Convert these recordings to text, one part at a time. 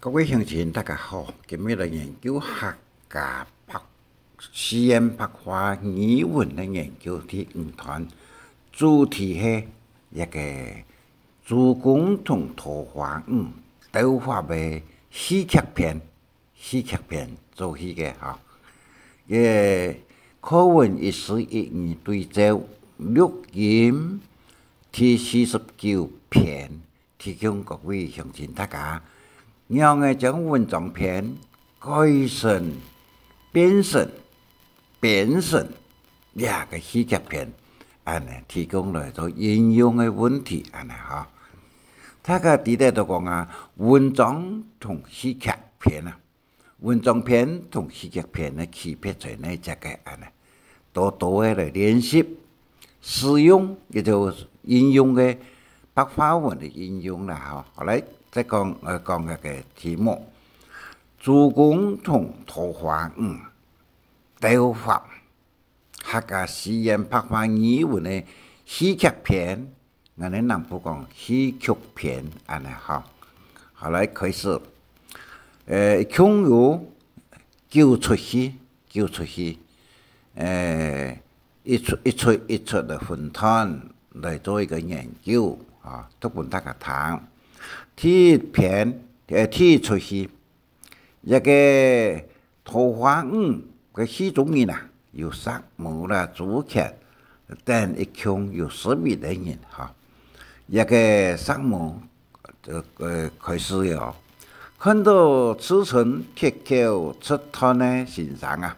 各位乡亲，大家好！今日来研究客家实验白话语文的研究第五团，主题是一个主公同桃花斗法的戏剧片，做戏嘅哈。课文141对照录音第49篇，提供各位乡亲大家。让我将文章篇改成变成两个戏剧片，提供来做应用的问题，哈。大家记得都讲啊，文章同戏剧片啊，文章片同戏剧片的区别在呢这个多的来练习使用，也就应用的白话文的应用啦，哈。好来。再讲一个题目，主公同桃花斗法，客家实验白话语文的戏剧片，我哋南部讲戏剧片，哈。好来开始，穷游叫出戏，一出的分摊来做一个研究啊，都本大家谈。第出戏，一个桃花嘅戏中人啊，有杀母啦、主客等一共有12个人哈。一个杀母开始了，看到此存铁口出摊的欣赏啊，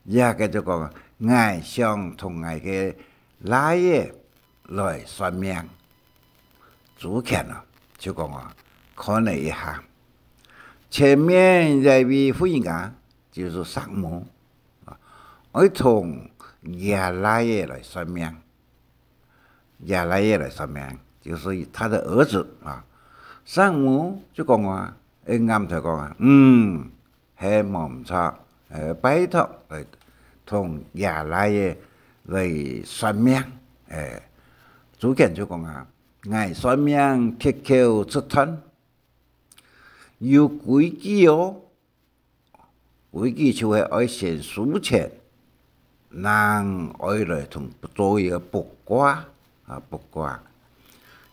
一个就讲爱想同爱嘅拉嘢来算命，主客啊。就讲啊，看了一下，前面这位妇人啊，就是杀母啊，我从爷来爷来算命，就是他的儿子啊。杀母就讲啊，啱就讲啊，系冇错，拜托来同爷来爷来算命，主见就讲啊。爱算命铁口出摊，有规矩哦。规矩就系爱先输钱，人爱来同做一个卜卦啊，卜卦。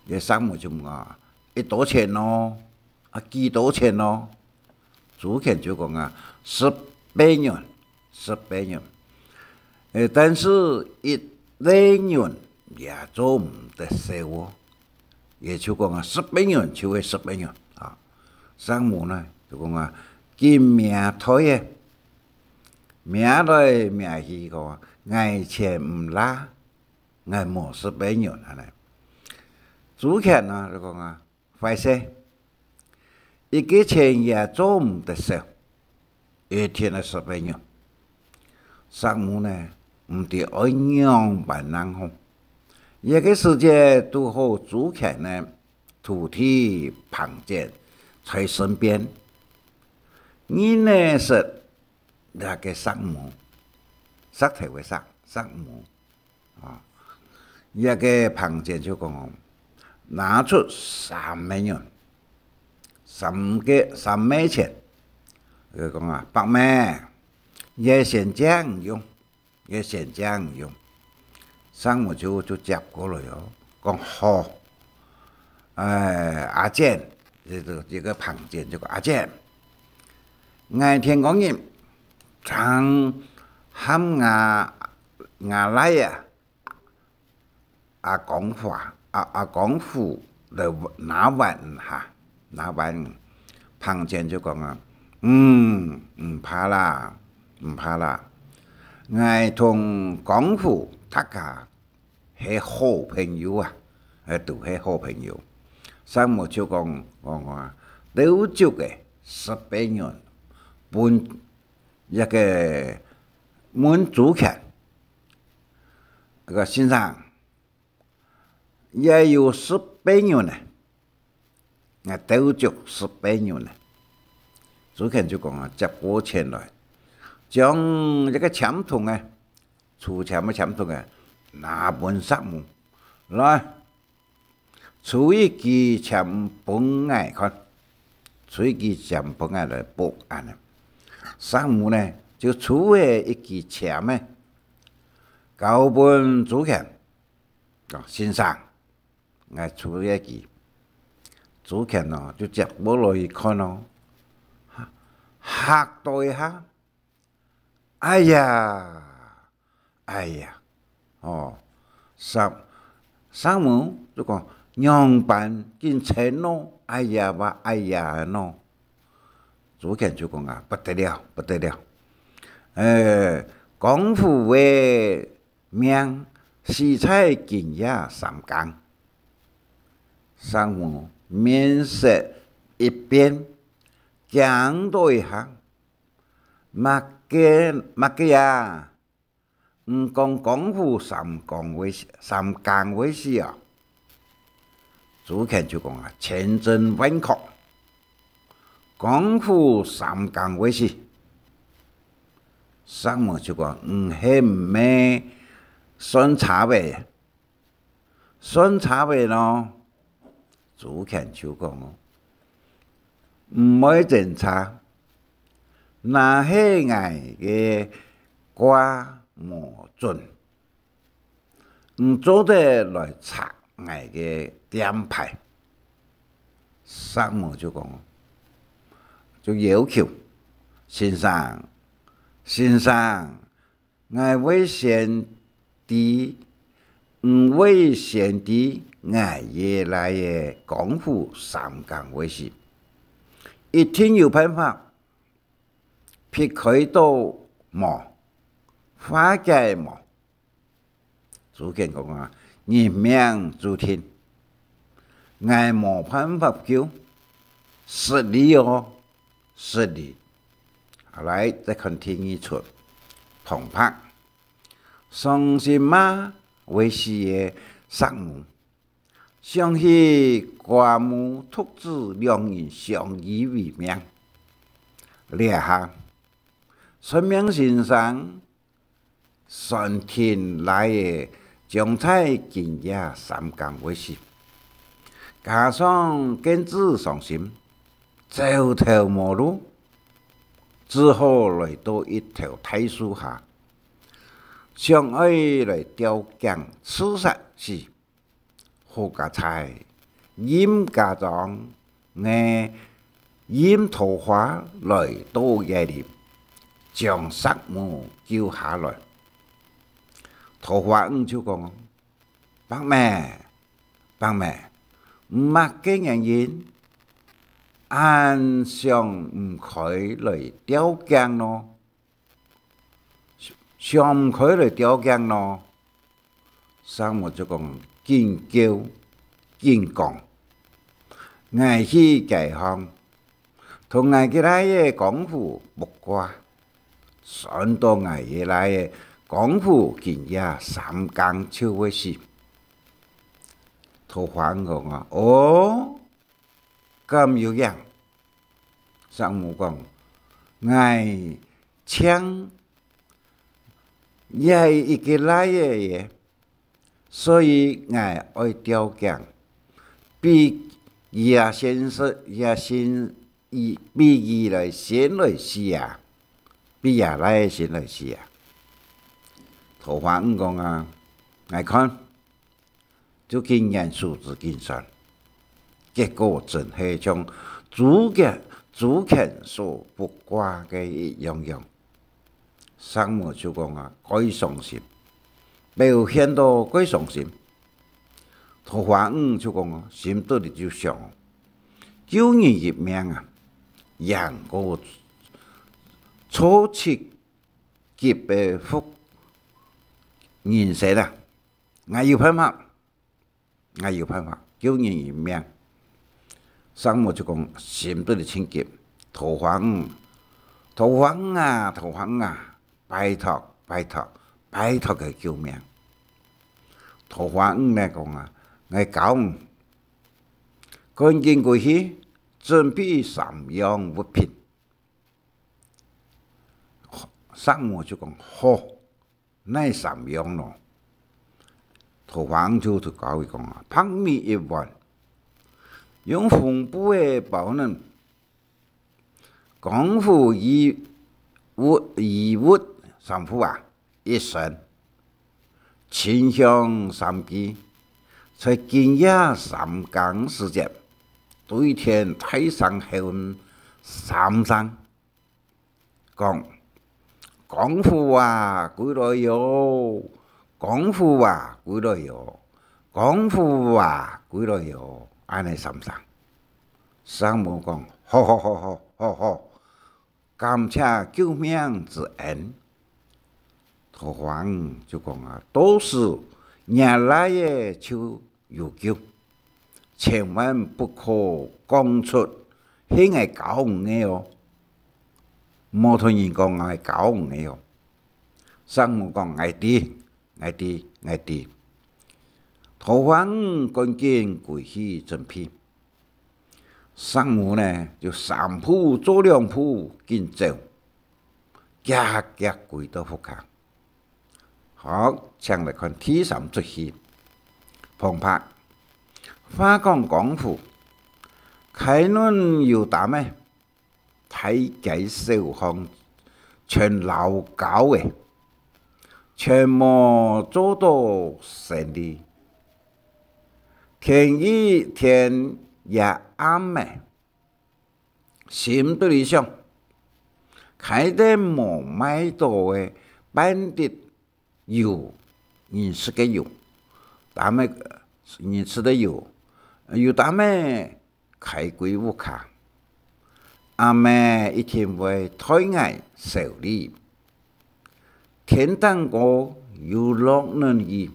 这三木就问啊，多钱咯？几多钱咯？主权就讲啊，18元。但是1元也做唔得少哦。也就讲啊，18元就系18元啊。上母呢就讲啊，见命推嘅，命来命去个，爱钱唔拉，爱冇18元主客呢就讲啊，快些，一个钱也做唔得少，一天係18元。上母呢唔得爱让办人好。一个世界都好主客呢，土地旁见在身边。你呢是那个杀母，杀头为杀母啊！一个旁见就讲拿出3万元，3枚钱，佢讲啊，8万，也先这样用。上午就接过来哦，讲好，阿健，这个旁见就讲阿健，爱听讲人，常喊牙来呀，讲话，讲父来拿碗，旁见就讲啊，唔怕啦，爱同讲父。大家係好朋友啊，都係好朋友。上幕就講都足嘅18元，半一個滿足客，個先生也有18元啊，都足18元啊。主客就講啊，接過錢來，將一個簽筒啊。出錢乜簽筒嘅，拿本殺母來，出一支簽本眼看，随机将本案来报案了。上午呢，就出了一支车呢，交本主权，先生，我出一支主权哦，就接不落去看哦，吓到一下，哎呀，哦，上午就讲娘办进城咯，哎呀喏。主权就讲不得了，功夫为命，西菜今夜三更，上午面色一变，讲多一下，乜嘅呀？唔讲功夫三更为事啊！主权就讲千真万确。功夫三更为事，上午就讲系唔系算差别？算差别咯，主权就讲唔可以侦查，那系我嘅瓜无准，唔做得来查我嘅点牌，上午就讲。就要求先生，我为先帝，唔为先帝，我夜来嘅功夫三更为事，一定有办法撇开到冇，化解冇。主权讲人命主天，我冇办法救，实力哦。是的，后来再看天一出，澎湃，伤心嘛为是嘅上午，想起瓜母兔子两人相依为命，列下孙明先生上天来嘅将在今夜三更为事，加上根子伤心。走投无路，只好来到一条大树下，想爱来钓江刺杀时，好家菜淹家庄，淹桃花来到夜里，将杀母救下来。桃花就讲：白妹，唔擘嘅人言。按想唔开来钓江咯，想唔开来钓江咯，上午就讲见叫见讲，挨去解放，同挨起来嘅功夫不挂，算到挨起来嘅功夫今夜三更就会事。桃花讲哦。咁有样，上午讲，我枪也系一个来嘅嘢，所以我爱钓江，比叶先生比伊来先来死啊，比叶来先来死啊。桃花讲我看就经验数字计算。结果真系将主权所不挂嘅一样，上午就讲改伤心，表现到改伤心。桃花就讲心底里就想，救人一命让我初次劫嘅福人生啦，我有办法救人一命。上午就讲心底里清洁，桃花啊，拜托佢救命。桃花呢讲我讲，赶紧过去准备3样物品。上午就讲好，那3样咯。桃花就教佢讲白米1碗。用红布嘅包呢，功夫以物三夫啊，一生清香三季，在今夜三更时节，对天太上向三声，讲功夫啊，归来哟！功夫啊，归来哟！功夫啊，归来哟！安尼三声，三母讲，好，感谢救命之恩。土皇就讲啊，都是伢来的就有救，千万不可讲出迄个教育的哦。摩托人讲爱教育的哦，三母讲爱滴。土皇赶紧跪起准备，三母呢就三步做两步紧走，夹跪到腹下。好，请来看第三出戏，澎湃。花讲功夫，开论有答咩？睇計小巷全老搞嘅，全冇做到成利。天也暗咩？心對理想，開店冇買到嘅本地油，人食嘅油，但咩人食的油，有但咩開貴無卡。阿妹一天會推愛受理，天當過有樂能意，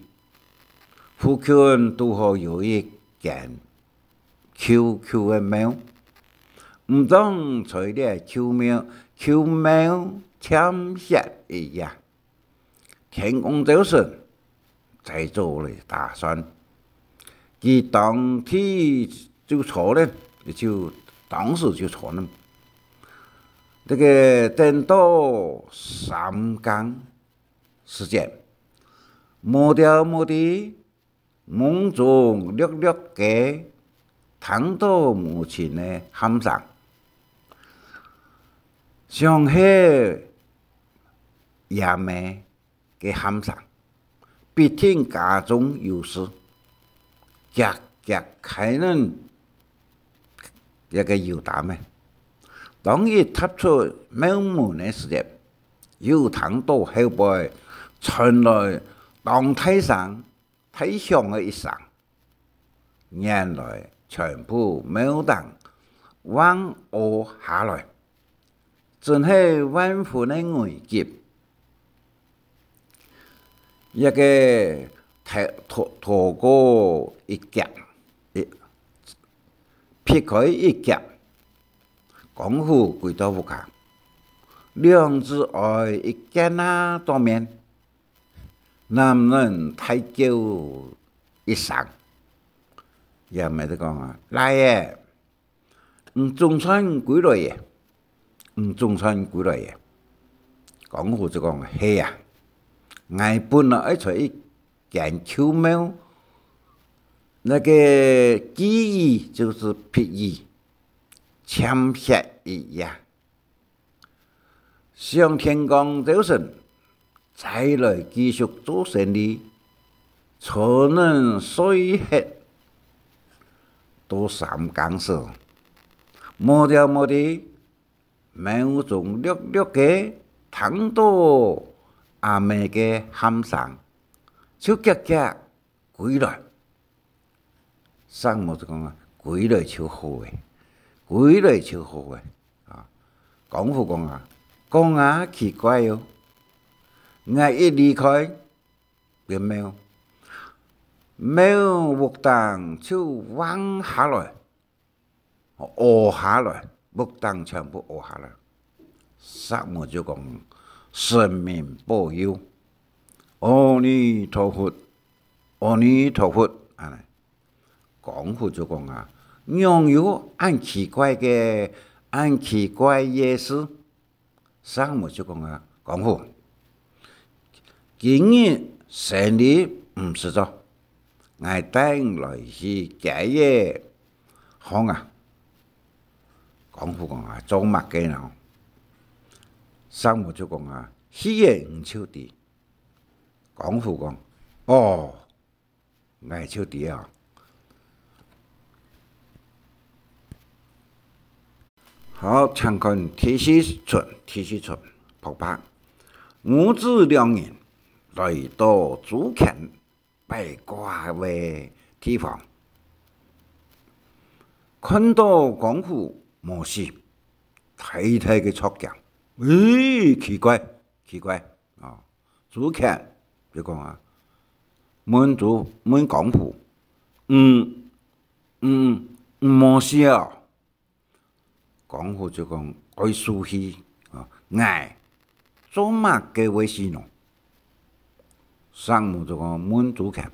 富權都好有一件，QQ 嘅貓，唔當除了 Q 貓添血一樣，天公就是在做嚟打算，佢當天就錯了，就當時就錯了。這個等到三更時間，冇地，夢中略嘅聽到母親的喊聲，想起爺妹嘅喊聲，必定家中有事，夾開人一個有答咩？當伊踏出廟門的時候，有聽到後背傳來當太上太響的一聲，原來全部廟堂往下下來，真係萬分的危急。一個拖過一夾，撇開一夾。功夫跪到腹下，兩隻愛一見那當面，男人太叫一聲，又咪得講啊，來耶，中山歸來耶，功夫就講係啊，我本來在一間秋廟，那個記憶就是撇意。簽血一樣，上天公早晨再來繼續做生意，才能水血到三更時，冇地，廟中略嘅聽到阿妹嘅喊聲，就夾歸來，生冇就講啊，歸來就好嘅。歸來就好嘅，啊！功夫講啊奇怪喲，我一離開個廟木凳就彎下來，臥下來，木凳全部臥下來。薩摩就講神明保佑，阿彌陀佛，啊！功夫就講啊。擁有按奇怪嘅事，三母就講啊，功夫今日生理唔識咗，我等來是假嘢，好啊，功夫講啊，做乜嘅呢？上母就讲啊，喜也唔手地。广父讲，哦，爱手地啊。好，长看铁西村，扑拍，母子两人来到朱阡拜卦的地方，看到广父冇死，睇睇佢触脚，咦，奇怪啊！朱阡就讲啊，问广父，冇死啊！广父就讲爱输气啊，爱做乜嘅为事喏？上母就讲问朱阡，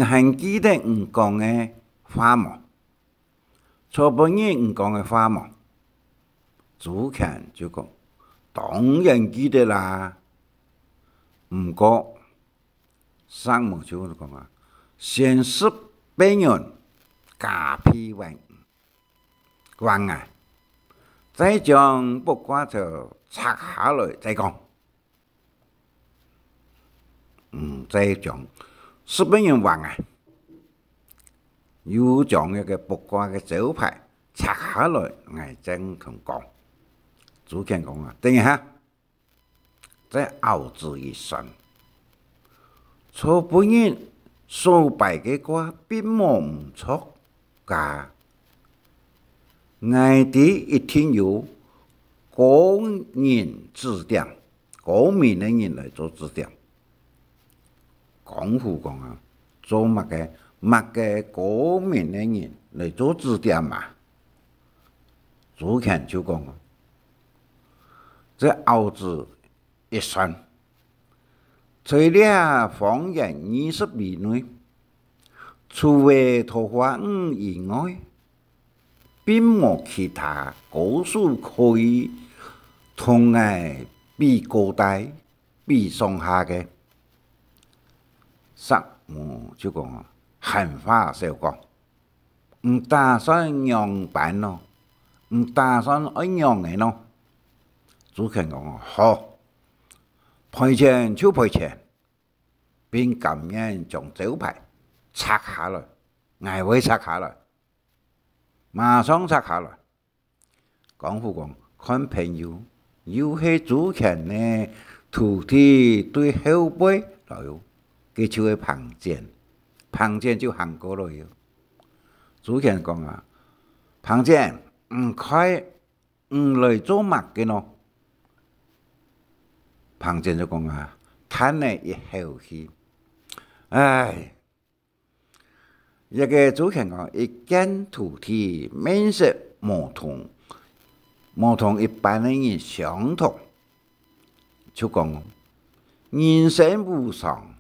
还记得唔讲嘅话冇？初半夜唔讲嘅话冇？朱阡就讲当然记得啦，唔过上母就讲啊，先是别人假批还啊！再将卜卦就拆下来再讲，再将十本人还啊，又将一个卜卦嘅招牌拆下来，我正同讲。朱阡讲啊，等一下，再熬之一生，初本人所拜嘅卦并冇唔错噶。外地一定有高人指点，高明的人来做指点。广父讲啊，做乜嘅高明的人来做指点嘛？朱阡就讲啊，这熬子一生，除了方圆20里内，除了桃花坞以外，并冇其他高手可以同我比高低、比上下嘅。上母就讲啊，闲话少讲，唔打算让办咯，唔打算爱让嘅咯。朱阡讲啊，好，赔钱就赔钱，并咁样将招牌拆下来，外围拆下来。马上拆下来，广父讲看朋友，又系朱阡呢徒弟对后辈老友，佢就会旁见就行过来哟。朱阡讲啊，旁见唔开唔来做乜嘅咯？旁见就讲啊，叹呢一口气，唉。一个朱阡讲，一见徒弟面色无同一般的人相同，就讲人生无常，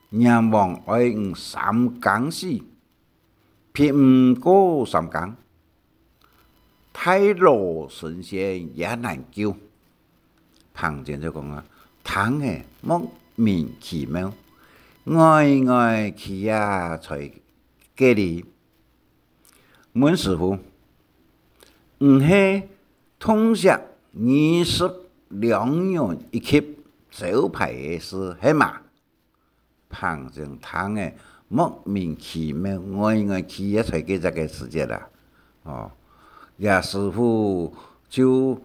人亡爱五三更死，撇唔过三更，太老神仙也难救。旁见就讲啊，唐嘅莫名其妙，爱去啊才。给你问师傅，唔系通识22元一级招牌嘅事系嘛？旁正谈嘅莫名其妙，爱去一才给这个世界啦。哦，呀师傅就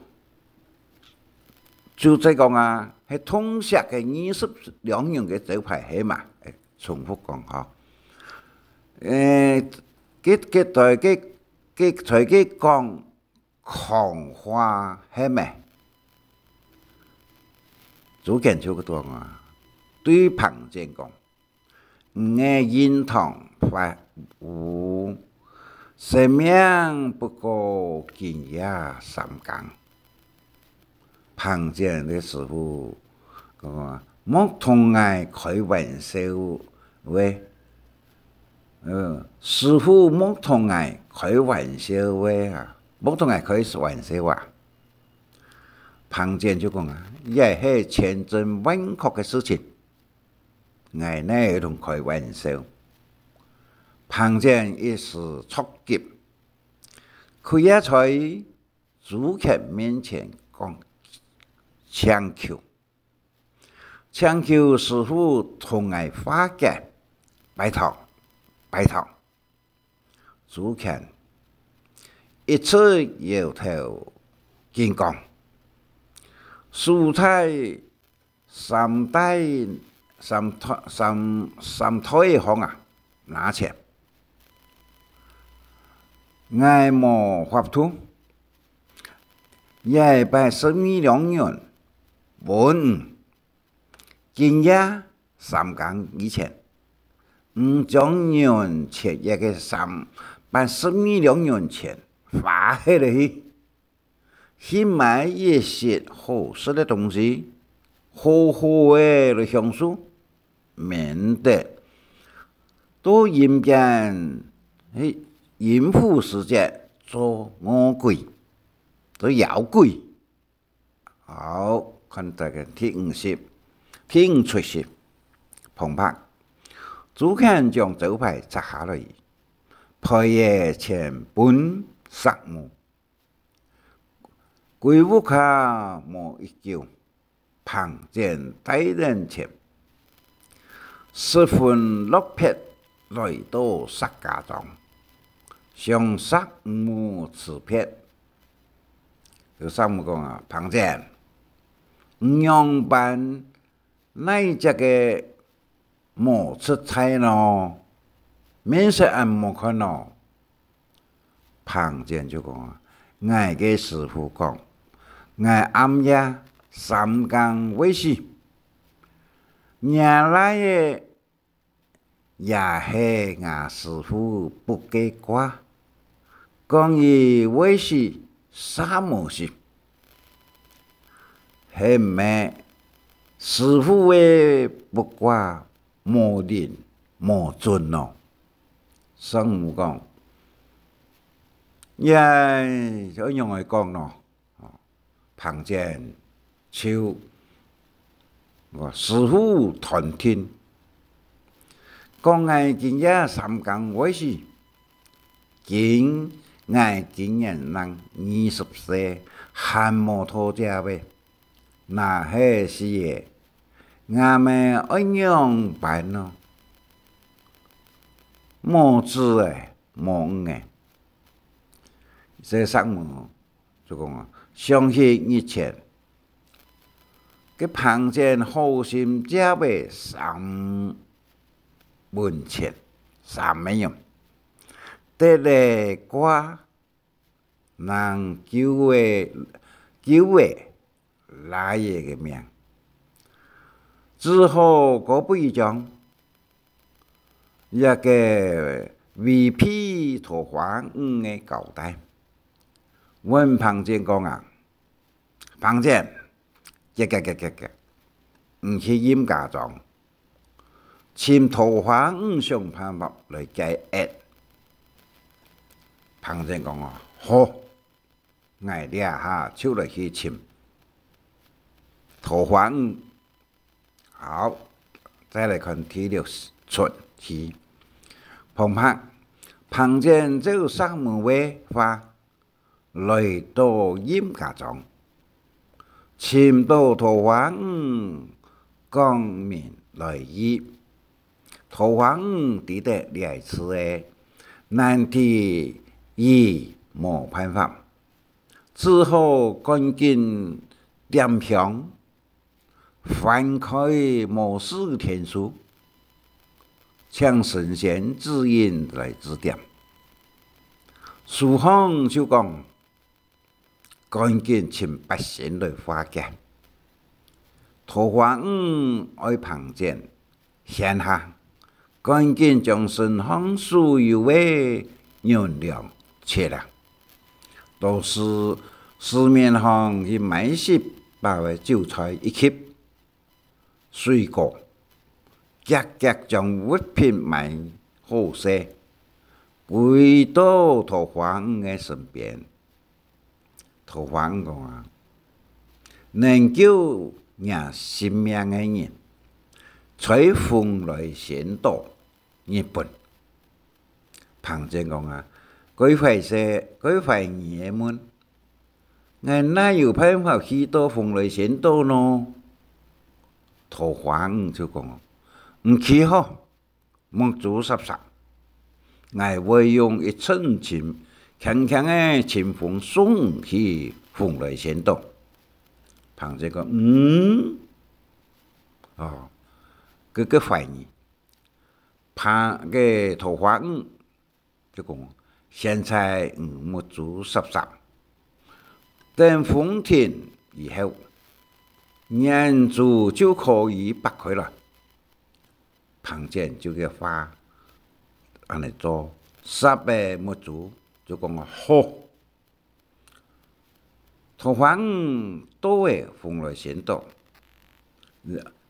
再讲啊，系通识嘅22元嘅招牌系嘛？重复讲哈。佢在佢讲狂话系咪？朱阡就講啊，對旁見講，唔係認同法無生命不過今夜三更。旁見嘅師傅講啊，莫同我開玩笑喂。師傅莫同我開玩笑喂啊，莫同我開玩笑啊。旁見就講啊，也係千真萬確嘅事情，我呢同開玩笑。旁見一時觸急，佢也在朱阡面前講请求。请求师傅同我化解，拜托，拜托。主看一次摇头见讲，蔬菜三台行啊，拿钱，我无法度，也82元本。今夜3更以前，将元钱一个82元钱花下去，去买一些合适的东西，好好的享受，免得到阴间阴府世界做恶鬼，做妖鬼。好，看大家第五出息，澎湃。主看将招牌摘下来，派也前本杀母，鬼屋下莫一叫，旁见大人前，10分6撇来到石家庄，上杀母辞撇。有三母讲啊，旁见样板。那这个莫出菜咯，免说按莫看咯。旁见就讲啊，我个师傅讲，我暗夜3更为时，夜来的也是我师傅不给挂，讲伊为时啥模式，还没。师傅的不挂莫认莫尊咯，圣母讲，也就用来讲咯，旁见像我师傅团听，讲我今夜3更为时，我今年人20岁，还无脱家呗。那还是嘢，我们怎样办呢？无知诶，无诶，这上门就讲啊，相信一切，佢旁见好心加倍3文钱3万元，得来挂人9月。来爷个命，之后嗰不一张，一个未批桃花五个交代，问旁见讲啊，旁见，唔去淹家庄，签桃花五上办法来解压。旁见讲啊，好，我俩下手来去签。桃花五，好，再来看第6出题。旁见这3门位花来到阴家庄，签到桃花五，光明来意。桃花五抵得2次诶，难题2无办法，之后赶紧点评。翻开某事天书，请神仙指引来指点。书方就讲，赶紧请百姓来化解。桃花五爱旁见，闲下赶紧将身方所有的原料切了，都是市面上去买些包的韭菜一吸。水果，将物品买好些，回到桃花五的身边。桃花五讲啊，能救人性命的人，吹风来先到日本。旁见讲啊，改坏些，改坏爷们，俺哪有办法去到风雷仙岛呢？桃花庵就讲，唔去好，莫做十煞。俺会用一寸强强的清风送去风雷仙岛。庞姐讲，个怀疑，怕个桃花庵就讲，现在莫做十煞。等风停以后，年主就可以拔开了。庞建就给发，安尼做，10个莫做，就讲好。桃花庵都会风来仙岛，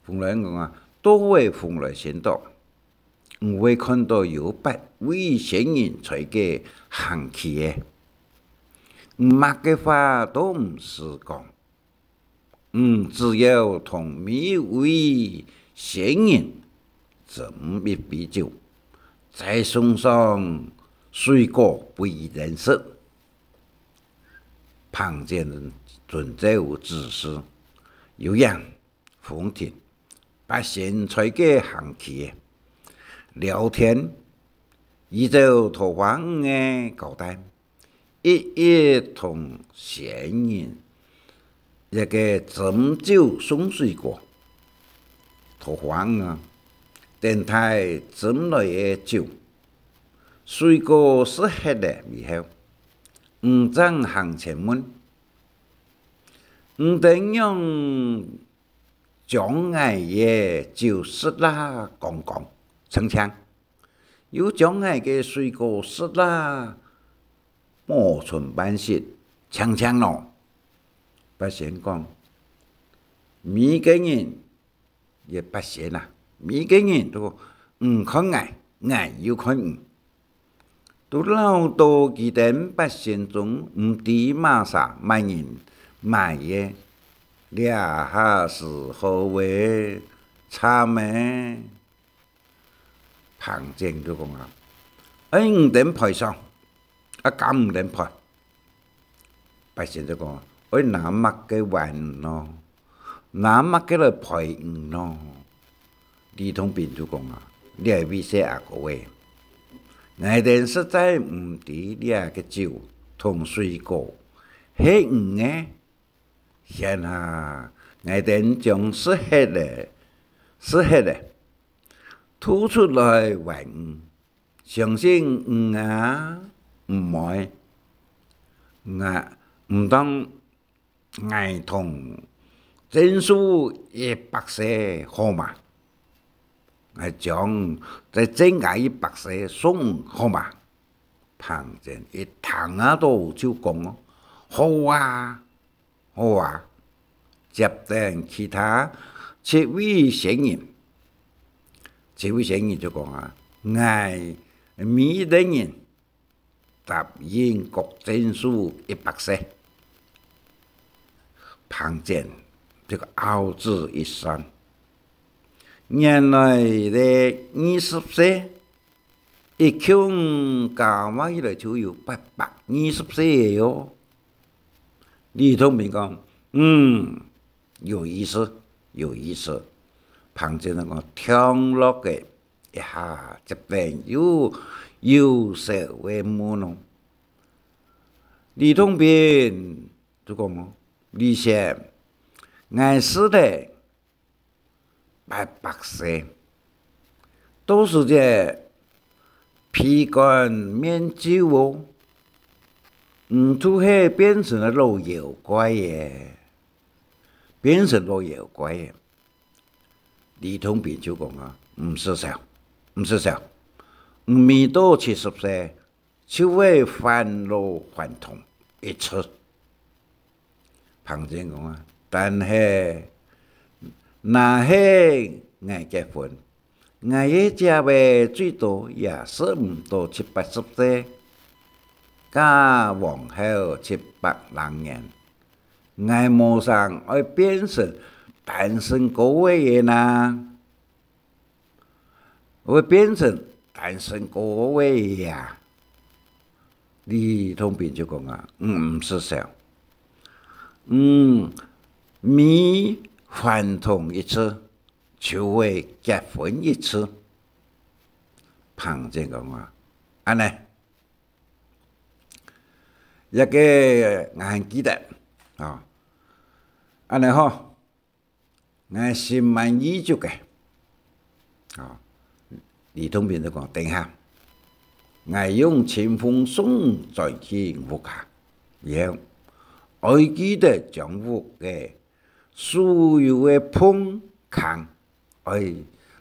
风来讲啊，都会风来仙岛。唔会看到有8位仙人在个行去嘅。乜嘅话都唔是讲，只有同每位仙人斟一杯酒，再送上水果俾人食。庞建遵照指示，有人风停，把仙在个行去聊天，依照桃花庵嘅交代。一同仙人一个斟酒送水果，桃花庵等待斟来的酒，水果是黑的以后，正行前门，等用将爱的酒湿啦讲讲澄清，有将爱嘅水果湿啦。毛寸半雪，强强咯。不先讲，每个人也不先啦，每个人都看爱，爱又看都老多几点不先中，知马啥买人买嘢，俩下是何为差咩？庞正就讲啊，5点配上。咁唔能拍，百姓就讲，拿乜嘅玩咯，拿乜嘅嚟配咯。李通斌就讲啊，你系为些啊个位？我哋实在唔知你嘅酒同水果，系嘅，现下我哋将是黑的，吐出来玩，相信唔会，唔当爱同证书100号码，我将在真爱100送号码，庞正一谈到就讲好啊，接待其他7位仙人就讲啊，爱每个人。答应各证书100庞建这个傲字一声，原来的20岁，一穷加埋起来就有820岁哟。李通明讲，有意思。庞建那个听落嘅一下这边有社会无能，李通斌就讲李先，俺是的800岁，都是这皮干面酒哦，都系变成了老妖怪耶，李通斌就讲啊，唔是少。未到70岁，就会返老还童一次。庞正讲啊，但是那是俺结婚，俺嘅家位最多也是唔到70-80岁，加往后700年，俺马上要变成单身狗位嘅呐，会变成。单身个位呀，李通斌就讲啊，唔是少，每还童一次，就会结婚一次。庞建讲话，安尼，一个我还记得啊，安尼吼，我心满意足嘅啊。李通平就讲，等下，我用清风送再去屋下，然后我记得将屋嘅所有嘅碰坑，我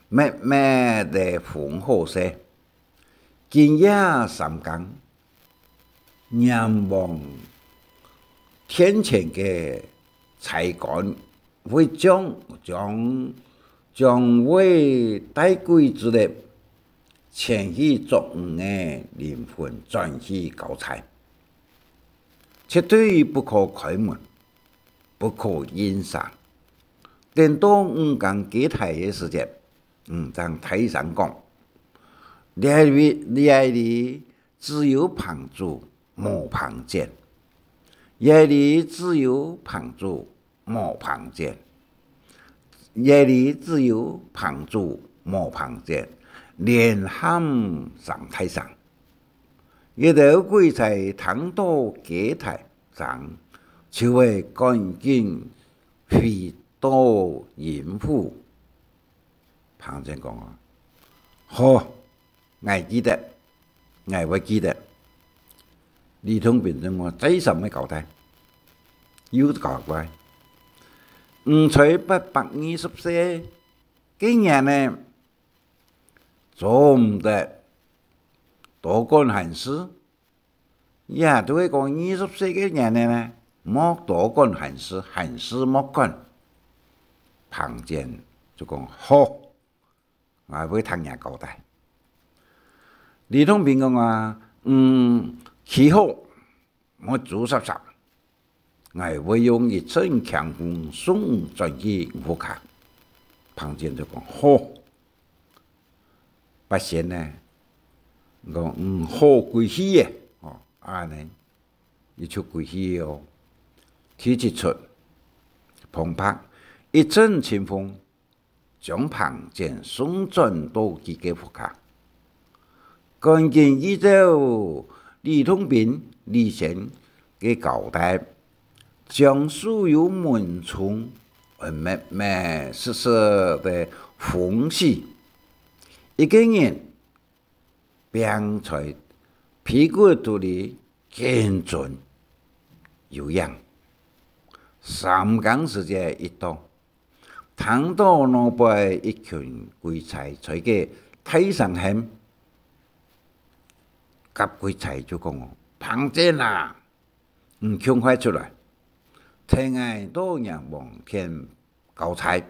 慢慢地缝好些。今夜三更，仰望天前嘅才干，会将会带归之类，前去作嘅灵魂转去高才，绝对不可开门，不可欣赏。等到5更几台嘅时间，在台上讲。列里只有旁主，莫旁见；夜里只有旁主，莫旁见；夜里只有旁主，莫旁见。连喊上台上，一头跪在唐道祭台上，就会赶紧回到营府。旁见讲啊，好。我记得，我会记得。李通平同我最深嘅交代，有教過。才824幾年呢，做唔得多幹閒事，也都係講24幾年呢，莫多幹閒事，閒事莫幹。龐建就講好，我會聽人交代。李通平講話，氣候我做實，我會用一陣強風送轉去屋下。龐建就講好，不先呢，講好鬼氣嘅，呢，一出鬼氣哦，天一出，澎湃一陣清風，將龐建送轉到自己屋下。趕緊依照李通平李先嘅交代，將所有門窗密密實實地封死。一個人並在屁股肚裏堅準有氧。3更時間一到，聽到那邊一群鬼才在個台上喊。甲鬼才就講：龐建啊，趕快出來！聽嗌多仰望天高才。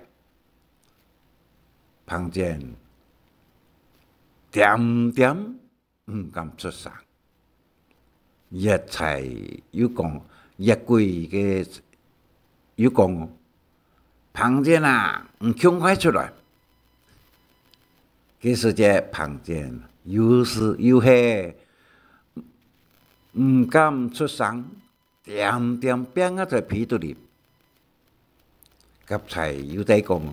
龐建點唔敢出聲，一才又講一鬼嘅又講：龐建啊，趕快出來！嗰時節龐建又係。唔敢出聲，點變在屁肚裏。夾才又在講，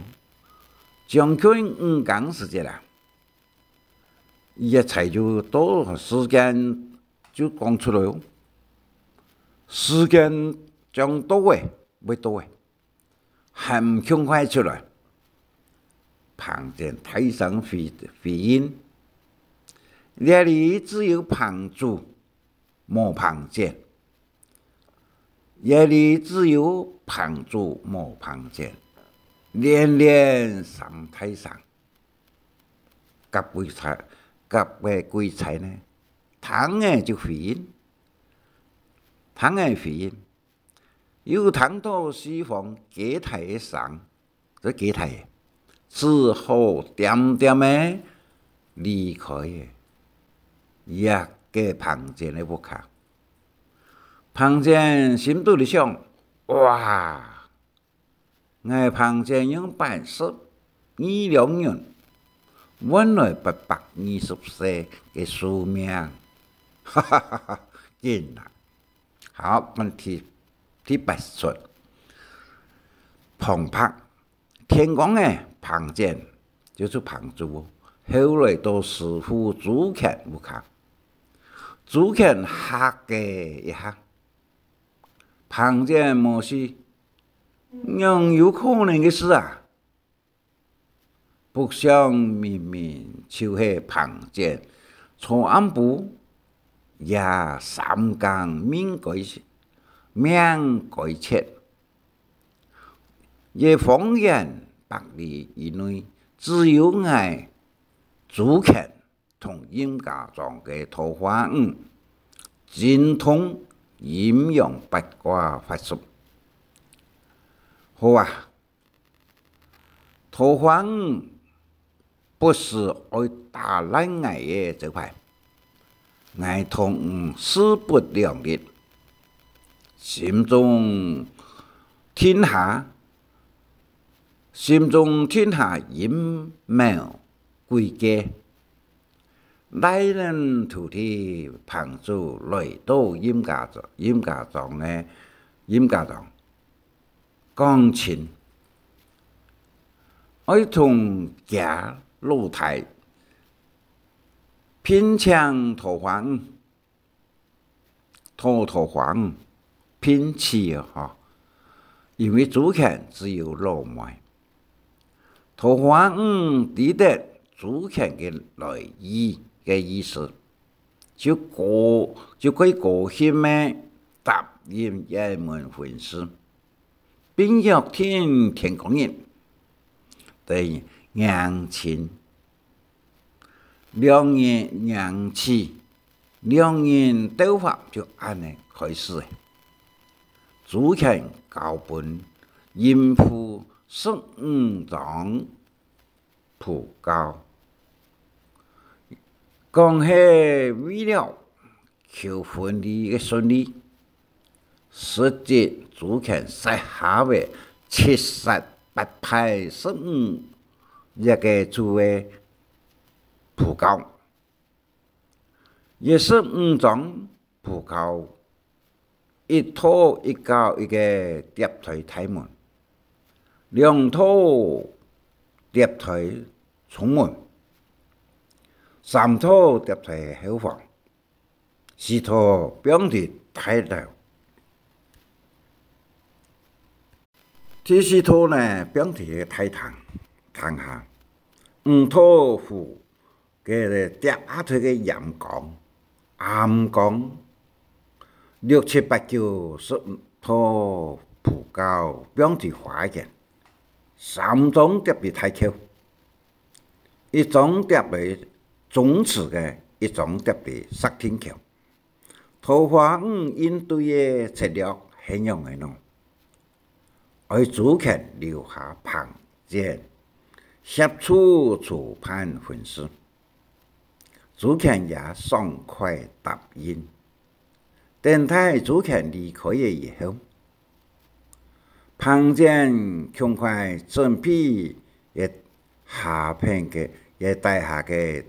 將近5更時間啦，一才就到時間就講出來哦。時間將到嘅，未到嘅，還唔趕快出來。龐建台上回應，那裡只有龐主。莫龐建，夜裏只有龐主莫龐建，連上台上，甲鬼才呢，聽嘅就回應，又聽到西方祭台上，這祭台之後點嘅離開嘅。嘅龐建嘅屋下，龐建心肚裏想：哇！我龐建用辦事2年，原來824嘅壽命，哈哈哈！見啦，好，問題第8出。澎湃，天光的庞简就是庞祖，后来都师傅主权无靠，主权下嘅一下，庞简莫是样有可能嘅事啊！不想明明就是庞简，从暗部也三更命改切。也方圆百里以内，只有我主权同殷家庄嘅桃花庵精通阴阳八卦法术。好啊，桃花庵不是爱打烂我嘅招牌，我同势不两立，心中天下阴谋诡计，来人土地旁主来到殷家庄讲情，爱同假露台，偏抢桃花庵，桃花庵偏弃啊！因为主权只有老妹。桃花庵抵得主权嘅来意嘅意思，就可以高兴咩答应一门婚事，并约天光日对娘亲两人娘妻两人斗法就安尼开始。主权交本阴府15章普告，讲系为了求婚礼嘅顺利，实际主权设下为78派15一个主嘅普告，也15章普告。一拖一教一个叠台开门，两拖叠台重门，三拖叠台后房，四拖表弟抬头，第四拖呢表弟抬堂下，五拖扶嘅叠下头嘅阳光暗光。6、7、8、9、15套普告表弟花嘅，3種疊喺太橋，1種疊喺中池嘅，1種疊喺石天橋。桃花庵應對嘅策略係樣嘅喏，為主權留下旁節，協助主辦婚事，主權也爽快答應。等待主權離開嘅以後，旁邊趕快準備一下片嘅一大下嘅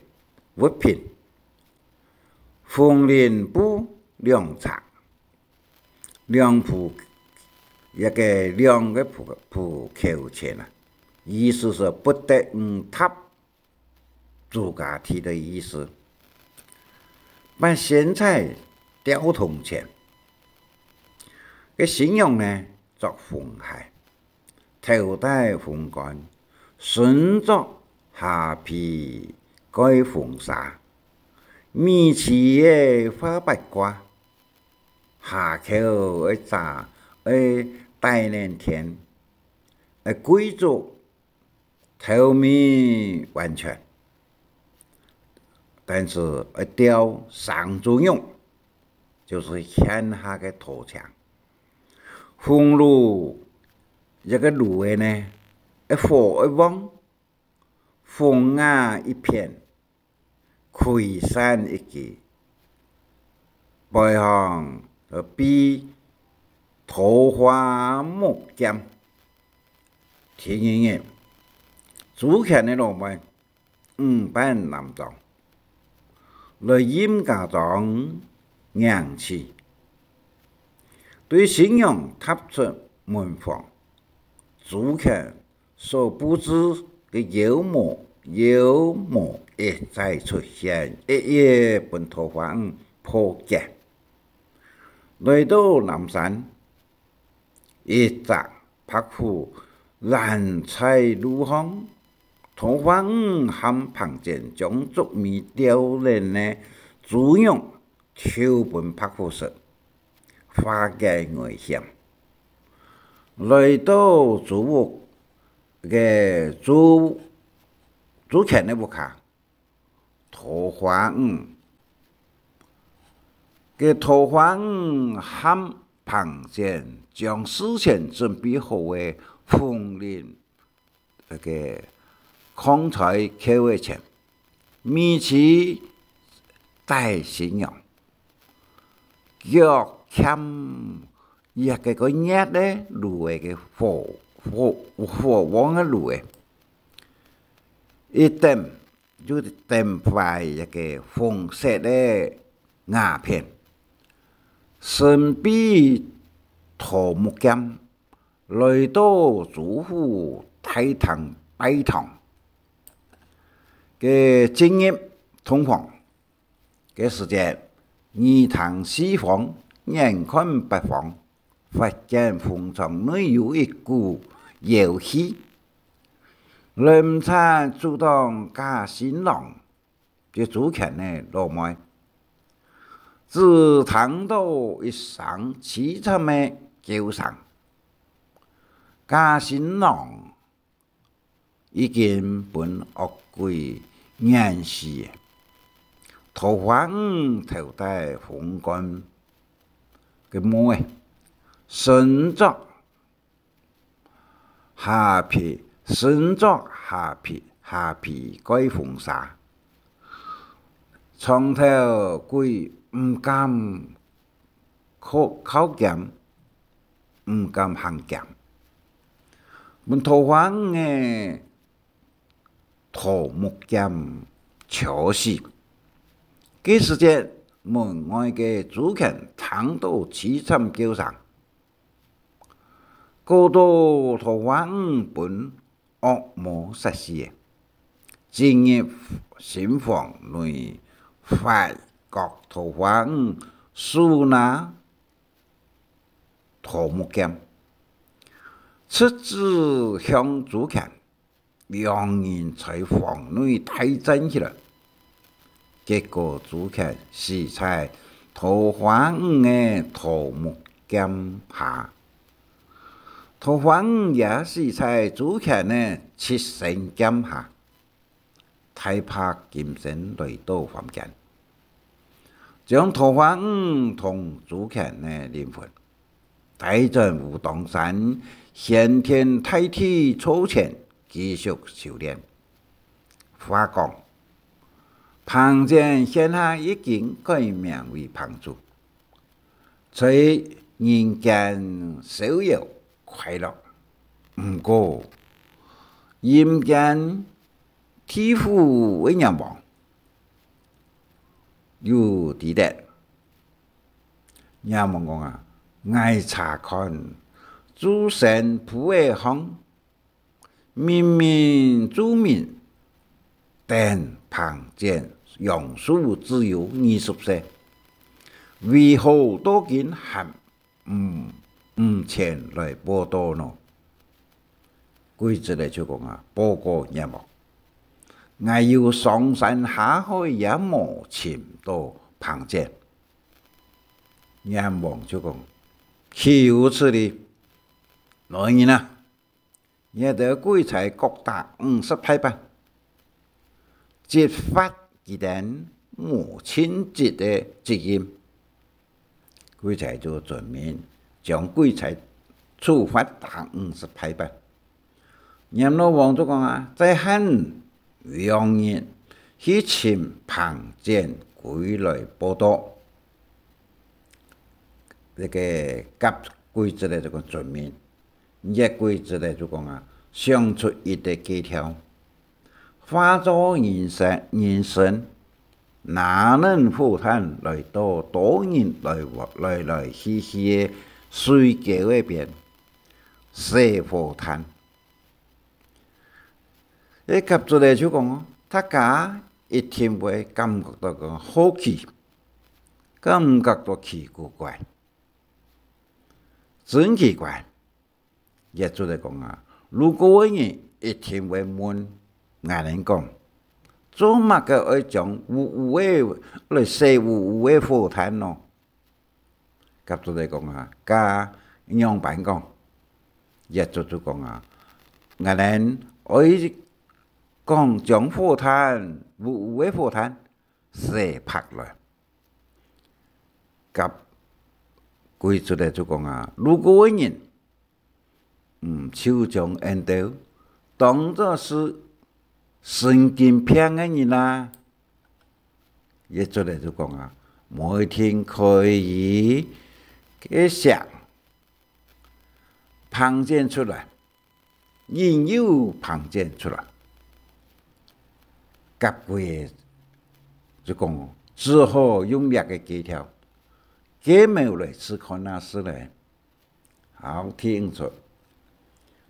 物品，紅蓮布兩冊，兩鋪一個兩個鋪扣錢啊，意思是不得塌主家提的意思，把現在調銅錢，嘅形容呢作風海，頭戴鳳冠，身着下披蓋鳳紗，面似嘅花八卦，下口一扎大連天，貴族頭面完全，但是雕上作用。就是天下嘅土牆，紅爐一個爐嘅呢，火一旺，風雅一片，魁山一記，背後比桃花木劍，天然嘅主權嘅老闆5班男裝，來殷家莊。娘妻對新娘踏出門房，主权所布置的妖魔一再出现，一夜本土化破解。来到南山，一扎拍虎蓝彩如风，土化含旁见将竹米雕炼的猪样，抽本拍虎色，化解危险。来到祖屋嘅主权的屋下，桃花嘅桃花含旁见将事前准备好嘅风铃嘅康彩开会前，米奇带新娘，脚欠一个热咧路嘅火旺嘅路嘅，一点就点快一个红色的鸦片。身比桃木剑来到主妇太堂拜堂嘅经验通房嘅时间，二堂四房，眼看北房，发现phòng床内有一股妖气。林产主动加新郎嘅主权呢落麦。只听到一声凄惨的叫声，假新郎已经本恶鬼眼视，头发头戴红冠嘅帽，身着下皮改风沙，床头鬼。唔敢靠近，唔敢行近。本土话嘅桃木剑敲死，嗰时间门外嘅主权听到凄惨叫声，嗰度桃花本恶魔实施嘅，进入新房内快。各桃花树拿桃木剑，出自向主权，两人在房内大战起来。结果主权是在桃花的桃木剑下，桃花也是在主权的七神剑下，太怕金神来到房间。将桃花同主权的灵魂带进武当山先天太体初前继续修炼。花讲旁见现下已经改名为旁主，在人间逍遥快乐。不过阴间天父为人亡。有地点，人们讲啊，爱查看诸神普为行，民主民，但旁见用书自由20岁，为何多见还唔前来报道呢？规则嚟就讲啊，报告人物。我要上山下海也无寻到旁见，阎王就讲：岂此理！来人啊，也得鬼才各打50派吧，揭发一旦母亲节的责任。鬼才就准面将鬼才处罚打50派吧。阎罗王就讲啊，在汉。两人去请旁见归来报道，那个甲规则咧就讲全面，一规则咧就讲啊，想出一个技巧，化作人生，哪能负担来到多人来去的水沟那边，射火炭伊甲做咧就讲，大家一天会感觉到讲好奇，感觉到奇怪，真奇怪。也做咧讲啊，如果人一天会问外人讲，做乜嘅爱将有诶来说有诶佛坛咯？甲做咧讲啊，甲样板讲，也做讲啊，外人爱讲将佛坛有诶佛坛写拍来，甲规出来就讲啊，如果人手将烟斗当作是神经病嘅人啦，也出来就讲啊，每天可以去想旁见出来，引诱旁见出来，甲规就讲只好用力嘅技巧，几秒来是看那事嘞，好听出。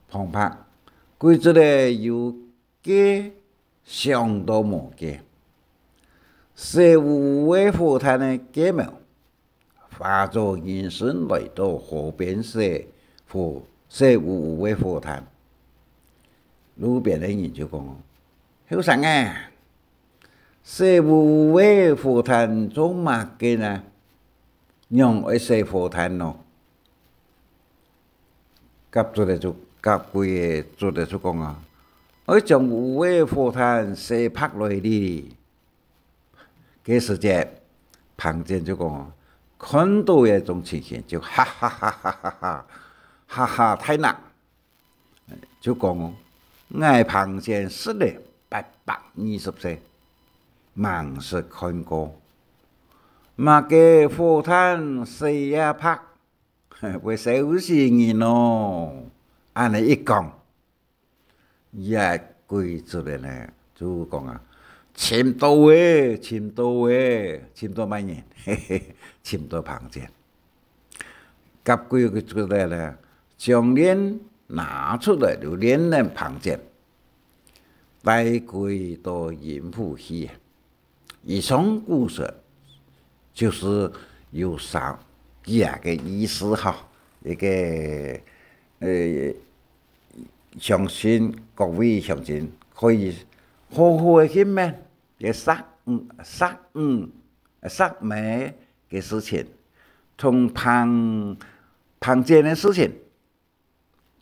澎湃，规则咧有几相当无几，事有诶佛坛诶几秒，化作人生来到河边事有诶佛坛，路边诶人就讲：后生啊，事有诶佛坛做乜嘅呢？用一些佛坛咯，甲做咧就。甲规个做得出讲啊，而将有诶佛坛写拍落哩，嗰时节旁见就讲，看到嘅种情形就哈哈哈哈哈哈，哈哈太难，就讲我旁见是嘞820岁，忙是看过，嘛嘅佛坛写呀拍，为写有时人咯。安尼一讲，也规出来呢，就讲啊，签到诶，签到万人，嘿嘿，签到旁见，甲规个出来呢，将脸拿出来就脸人旁见，带归到淫妇去。以上故事就是有几个意思哈，一个相信各位乡亲可以好好的去咩嘅杀咩嘅事情，同旁见嘅事情，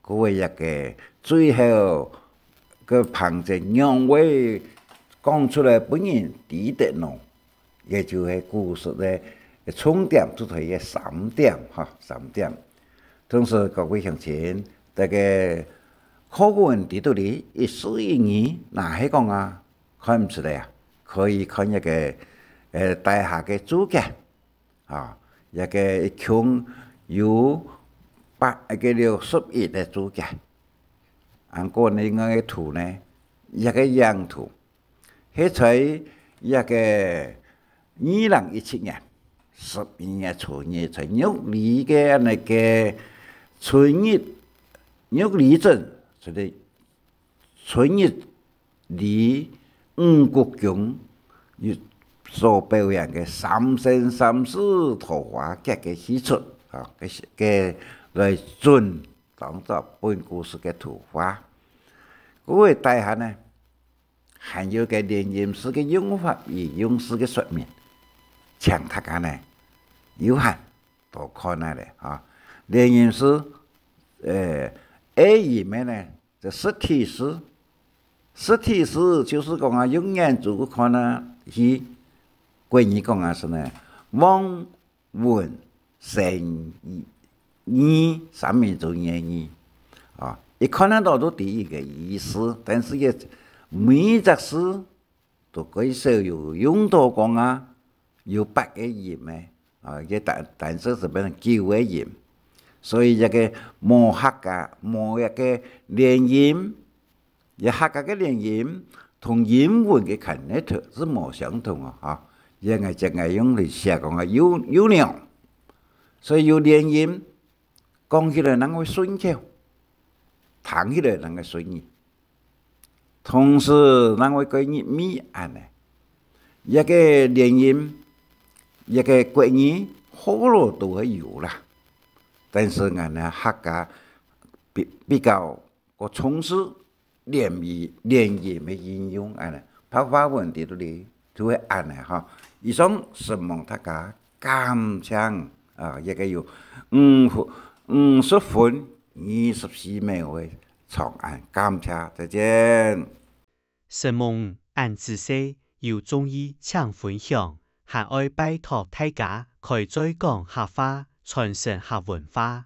嗰位一個最後個旁見兩位講出來本人知得咯，也就係故事嘅重點就係嘅3點哈，3點。同時各位鄉親，大家考古問題到底一絲一語，哪係講啊？看唔出來啊？可以看一個大廈嘅主角啊，一個窮有861嘅主角。按個呢個嘅圖呢，一個樣圖，係在一個2017年12月初2在玉里嘅那個春日玉里鎮，就係春日里吳國強所表演嘅三生三世桃花劇嘅戲出啊，嘅來準當作本故事嘅圖畫。嗰個大廈呢，還有個連吟詩嘅用法與用詩嘅說明，請大家呢有限多看下咧啊。連吟詩裡面呢就實體詩，實體詩就是講啊，用眼珠看啊，佢關於講啊是呢，望聞成義三民族言語啊，一看得到都第一個意思，但是也每一隻詩都可以是有用到講啊，有8個音嘅啊，但是是變成9個音，所以一個冇客家冇一個連音，一客家嘅連音同英文嘅 connect 是冇相同啊，嚇，因為淨係用嚟寫講啊有量，所以有連音講起來能夠順口，彈起來能夠順意。同時，咱會講粵語安尼，一個聯音，一個國語，好多都會有啦。但是俺呢客家比較個重視聯音的應用安尼，白話文啲都哩就會安尼哈。以上是望大家感謝啊，一個有50分24秒的長安，感謝，再見。是望俺知識有中意請分享，還愛拜託大家開再講客話，傳承客文化。